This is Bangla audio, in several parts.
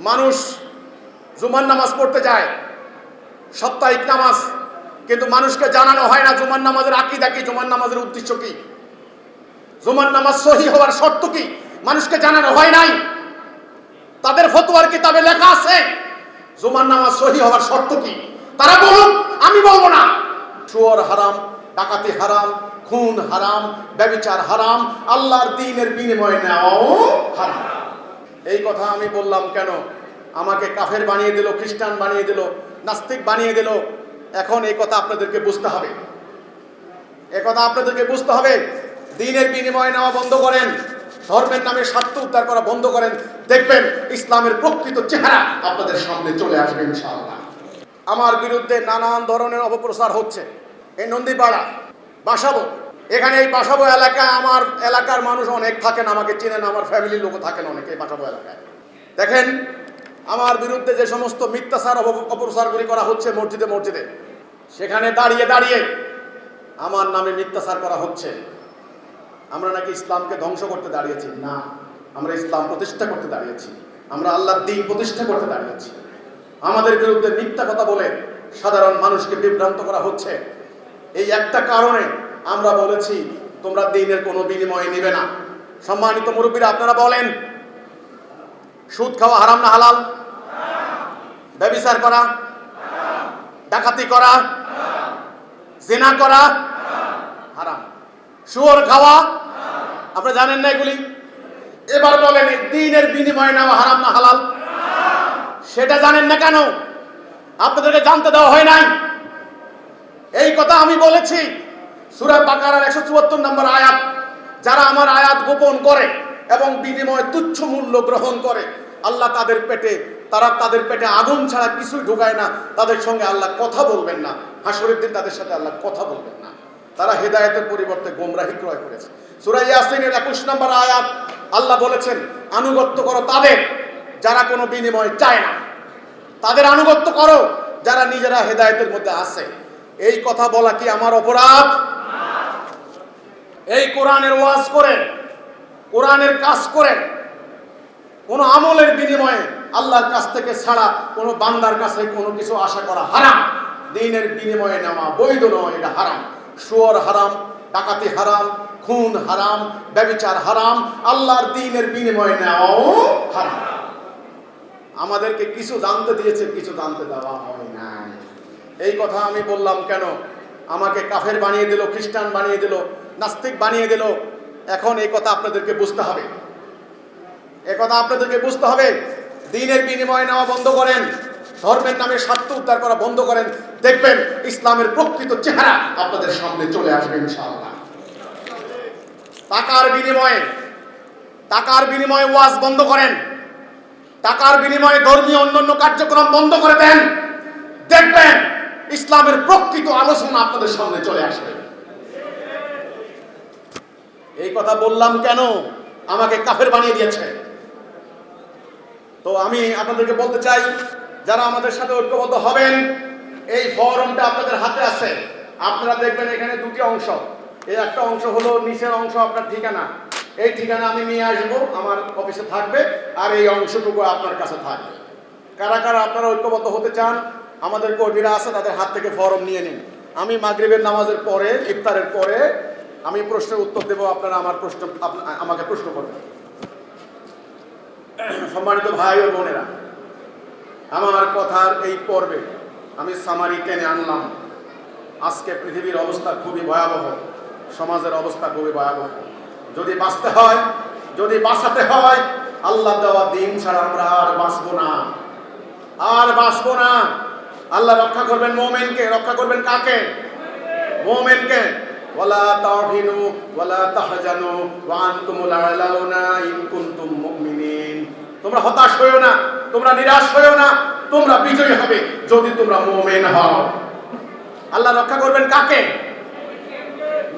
মানুষ জুমার নামাজ পড়তে যায়, সাপ্তাহিক নামাজ, কিন্তু মানুষকে জানানো হয় না জুমার নামাজের আকীদা কি, জুমার নামাজের উদ্দেশ্য কি, জুমার নামাজ সহি হওয়ার শর্ত কি, মানুষকে জানানো হয় নাই। তাদের ফতোয়ার কিতাবে লেখা আছে জুমার নামাজ সহি হওয়ার শর্ত কি, তারা বলুন, আমি বলবো না। সুদ হারাম, ডাকাতি হারাম, খুন হারাম, ব্যভিচার হারাম, আল্লাহর দ্বীনের বিনিময়ে নেওয়াও হারাম। এই কথা আমি বললাম কেন? আমাকে কাফের বানিয়ে দিল, খ্রিস্টান বানিয়ে দিল, নাস্তিক বানিয়ে দিল। এখন এই কথা আপনাদেরকে বুঝতে হবে, এই কথা আপনাদেরকে বুঝতে হবে। দ্বীনের বিনিময়ে নেওয়া বন্ধ করেন, ধর্মের নামে স্বার্থ উদ্ধার করা বন্ধ করেন, দেখবেন ইসলামের প্রকৃত চেহারা আপনাদের সামনে চলে আসবে ইনশাআল্লাহ। আমার বিরুদ্ধে নানান ধরনের অপপ্রচার হচ্ছে। এই নন্দীপাড়া বাসাবো, এখানে এই বাসাবো এলাকায় আমার এলাকার মানুষ অনেক থাকেন, আমাকে চেনেন, আমার ফ্যামিলির লোক থাকেন অনেকে এই বাসাবো এলাকায়। দেখেন আমার বিরুদ্ধে যে সমস্ত মিথ্যাচার অপপ্রচারগুলি করা হচ্ছে মসজিদে মসজিদে, সেখানে দাঁড়িয়ে দাঁড়িয়ে আমার নামে মিথ্যাচার করা হচ্ছে। আমরা নাকি ইসলামকে ধ্বংস করতে দাঁড়িয়েছি, না, আমরা ইসলাম প্রতিষ্ঠা করতে দাঁড়িয়েছি, আমরা আল্লাহর দ্বীন প্রতিষ্ঠা করতে দাঁড়িয়েছি। আমাদের বিরুদ্ধে মিথ্যা কথা বলে সাধারণ মানুষকে বিভ্রান্ত করা হচ্ছে। এই একটা কারণে আমরা বলেছি তোমরা দ্বীনের কোনো বিনিময় নেবে না। সম্মানিত মুরব্বীরা, আপনারা বলেন, সুদ খাওয়া হারাম না হালাল? ব্যভিচার করা, ডাকাতি করা, জিনা করা হারাম, শুয়োর খাওয়া, আপনারা জানেন না এগুলি? এবার বলেন দ্বীনের বিনিময়ে নেওয়া হারাম না হালাল? সেটা জানেন না কেন? আপনাদেরকে জানতে দেওয়া হয় নাই। এই কথা আমি বলেছি সূরা বাকারার 174 নম্বর আয়াত। যারা আমার আয়াত গোপন করে এবং বিনিময়ে তুচ্ছ মূল্য গ্রহণ করে, আল্লাহ তাদের পেটে আগুন ছাড়া কিছুই ঢুকায় না, তাদের সঙ্গে আল্লাহ কথা বলবেন না। হাসরের দিন তাদের সাথে আল্লাহ কথা বলবেন না। তারা হেদায়েতের পরিবর্তে গোমরাহি ক্রয় করেছে। সূরা ইয়াসিনের 21 নম্বর আয়াত আল্লাহ বলেছেন, আনুগত্য করো তাদের যারা কোনো বিনিময় চায় না, তাদের আনুগত্য করো যারা নিজেরা হেদায়েতের মধ্যে আছে। এই কথা বলা কি আমার অপরাধ? এই কোরআনের ওয়াজ করে, কোরআনের কাজ করে, কোন আমলের বিনিময়ে আল্লাহর কাছ থেকে ছাড়া কোন বান্দার কাছে কোনো কিছু আশা করা হারাম। দ্বীনের বিনিময়ে নেওয়া বৈধ নয়, এটা হারাম। শুয়োর হারাম, ডাকাতি হারাম, খুন হারাম, ব্যভিচার হারাম, আল্লাহর দ্বীনের বিনিময়ে নেওয়াও হারাম। আমাদেরকে কিছু জানতে দিয়েছে, কিছু জানতে দেওয়া হয় নাই। এই কথা আমি বললাম কেন? আমাকে কাফের বানিয়ে দিল, খ্রিস্টান বানিয়ে দিল, নাস্তিক বানিয়ে দিল। এখন এই কথা আপনাদেরকে বুঝতে হবে, এই কথা আপনাদেরকে বুঝতে হবে। দ্বীনের বিনিময়ে নেওয়া বন্ধ করেন, ধর্মের নামে স্বার্থ উদ্ধার করা বন্ধ করেন, দেখবেন ইসলামের প্রকৃত চেহারা আপনাদের সামনে চলে আসবে ইনশাআল্লাহ। টাকার বিনিময়ে ওয়াজ বন্ধ করেন, টাকার বিনিময়ে ধর্মীয় অন্যান্য কার্যক্রম বন্ধ করে দেন, দেখবেন ইসলামের প্রকৃত আলোচনা আপনাদের সামনে চলে আসবে। এই কথা বললাম কেন? আমাকে কাফের বানিয়ে দিয়েছে। তো আমি আপনাদেরকে বলতে চাই, যারা আমাদের সাথে ঐক্যবদ্ধ হবেন, এই ফরমটা আপনাদের হাতে আছে। আপনারা দেখবেন এখানে দুটি অংশ। এই একটা অংশ হলো নিচের অংশ, আপনার ঠিকানা। এই ঠিকানা আমি নিয়ে আসবো, আমার অফিসে থাকবে, আর এই অংশটুকু আপনার কাছে থাকবে। কারা কারা আপনারা ঐক্যবদ্ধ হতে চান, আমাদের কর্মীরা আছে, তাদের হাত থেকে ফরম নিয়ে নিন। আমি মাগরিবের নামাজের পরে, ইফতারের পরে আমি প্রশ্নের উত্তর দেবো, আপনারা আমাকে প্রশ্ন করবেন। সম্মানিত ভাই ও বোনেরা, আমার কথার এই পর্বে আমি সামারি টেনে আনলাম। আজকে পৃথিবীর অবস্থা খুবই ভয়াবহ, সমাজের অবস্থা খুবই ভয়াবহ। যদি বাঁচতে হয়, যদি বাঁচাতে হয়, আল্লাহ দেওয়া দিন ছাড়া আমরা আর বাঁচবো না, আর বাঁচবো না। আল্লাহ রক্ষা করবেন মুমিনকে। রক্ষা করবেন কাকে? মুমিনকে। ওয়ালা তাহিনু ওয়ালা তাহজানু ওয়া আনতুমুল আ'লাউনা ইন কুনতুম মুমিনিন। তোমরা হতাশ হয়ো না, তোমরা নিরাশ হয়ো না, তোমরা বিজয়ী হবে যদি তোমরা মুমিন হও। আল্লাহ রক্ষা করবেন কাকে?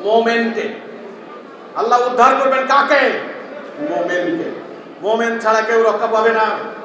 মুমিনকে। আল্লাহ উদ্ধার করবেন কাকে? মুমিনকে। মুমিন ছাড়া কেউ রক্ষা পাবে না।